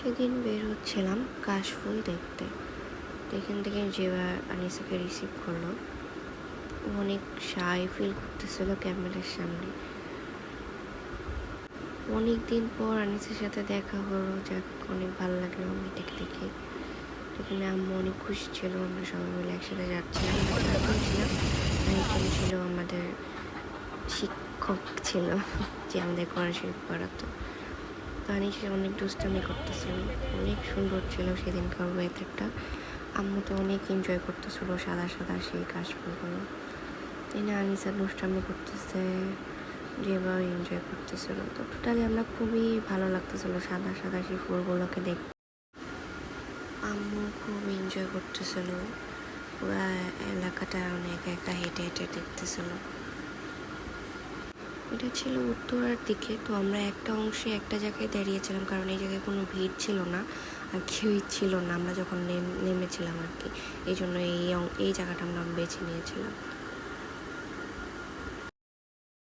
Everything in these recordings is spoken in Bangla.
সেদিন বের হচ্ছিলাম কাশফুল দেখতে। এখান থেকে যে আনিসাকে রিসিভ করলো, ও অনেক শাই ফিল করতেছিল ক্যামেরার সামনে। অনেক দিন পর আনিসের সাথে দেখা হলো, যাক অনেক ভালো লাগলো মেয়েটাকে দেখে। এখানে আম্মু অনেক খুশি ছিল, আমরা সবাই মিলে একসাথে যাচ্ছিলাম। ছিলাম আরেকজন ছিল আমাদের শিক্ষক ছিল, যে আমাদের কোরআন শরীফ পড়াতো। আনিসে অনেক দুষ্টামি করতেছিল, অনেক সুন্দর ছিল সেদিনকার ওয়েদারটা। আম্মু তো অনেক এনজয় করতেছিল সাদা সাদা সেই কাশফুলগুলো। এনে আনিসা দুষ্টামি করতেছে, যেভাবে এনজয় করতেছিল। তো টোটালি আমরা খুবই ভালো লাগতেছিল সাদা সাদা সেই ফুলগুলোকে দেখতে। আম্মু খুব এনজয় করতেছিল, পুরো এলাকাটা অনেক একা হেঁটে হেঁটে দেখতেছিল। এটা ছিল উত্তরার দিকে, তো আমরা একটা অংশে একটা জায়গায় দাঁড়িয়েছিলাম, কারণ এই জায়গায় কোনো ভিড় ছিল না আর কেউই ছিল না আমরা যখন নেমেছিলাম আর কি। এই জন্য এই জায়গাটা আমরা বেছে নিয়েছিলাম।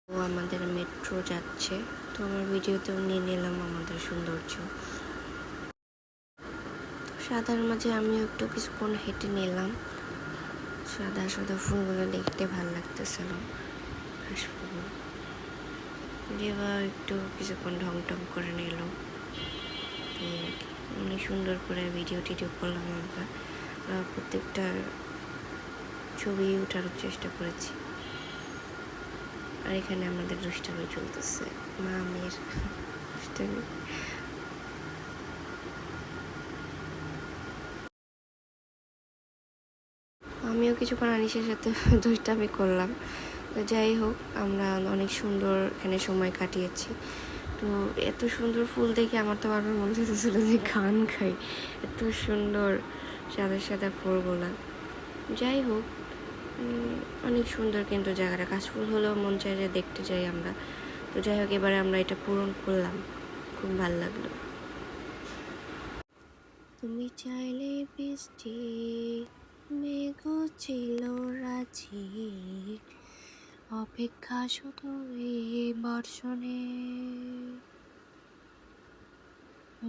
ও আমাদের মেট্রো যাচ্ছে, তো আমার ভিডিওতেও নিয়ে নিলাম আমাদের সৌন্দর্য। সাদার মাঝে আমিও একটু কিছুক্ষণ হেঁটে নিলাম। সাদা সাদা ফুলগুলো দেখতে ভালো লাগতেছিল, কাশফুল। দেবা একটু কিছুক্ষণ ঢং টং করে নিল। অনেক সুন্দর করে ভিডিও টিডিও করলাম আমরা, প্রত্যেকটা ছবি ওঠার চেষ্টা করেছি। আর এখানে আমাদের দুষ্টামি চলতেছে, মা মেয়ের দুষ্টামি। আমিও কিছুক্ষণ আনিসের সাথে দুষ্টামি করলাম। তো যাই হোক, আমরা অনেক সুন্দর এখানে সময় কাটিয়েছি। তো এত সুন্দর ফুল দেখে আমার তো বারবার মনে হচ্ছিল যে গান খাই, এত সুন্দর সাদা সাদা ফুলগুলা। যাই হোক, অনেক সুন্দর কিন্তু জায়গাটা। কাশফুল হলেও মন চায় যে দেখতে যাই আমরা। তো যাই হোক, এবারে আমরা এটা পূরণ করলাম, খুব ভালো লাগলো। তুমি চাইলে বৃষ্টি মেঘ ছিল রাজি, অপেক্ষা শুধু এই বর্ষণে।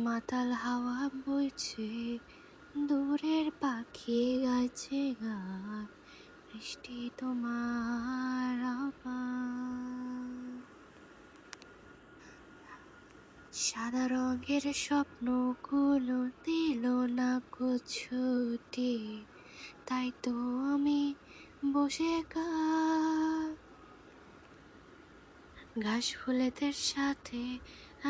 মাতাল হাওয়া বইছে, দূরের পাখি গাইছে গান, বৃষ্টি তোমার আহ্বান। সাদা রঙের স্বপ্নগুলো দিল না ছুটি, তাই তো আমি বসে ঘাস ফুলেদের সাথে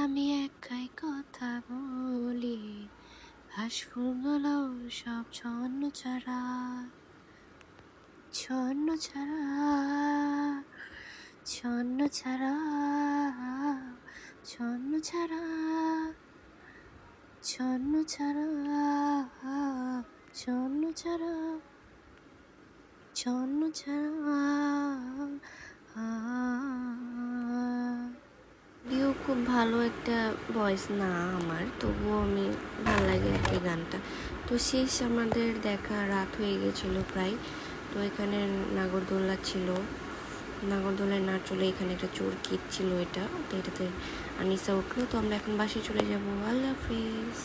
আমি একাই কথা বলি, ঘাস ফুলগুলো সব ছন্ন ছাড়া, ছন্ন ছাড়া, ছন্ন ছাড়া, ছন্ন ছাড়া, ছন্ন ছাড়া, ছন্ন ছাড়া, ছন্ন ছাড়া। যদিও খুব ভালো একটা ভয়েস না আমার, তবুও আমি ভালো লাগে আর কি গানটা। তো শেষ আমাদের দেখা রাত হয়ে গেছিলো প্রায়। তো এখানে নাগরদোলা ছিল, নাগরদোলায় না চলে এখানে একটা চোরকিট ছিল, এটা তো এটাতে আনিসা উঠলো। তো আমরা এখন বাসায় চলে যাবো। আল্লাহ হাফিজ।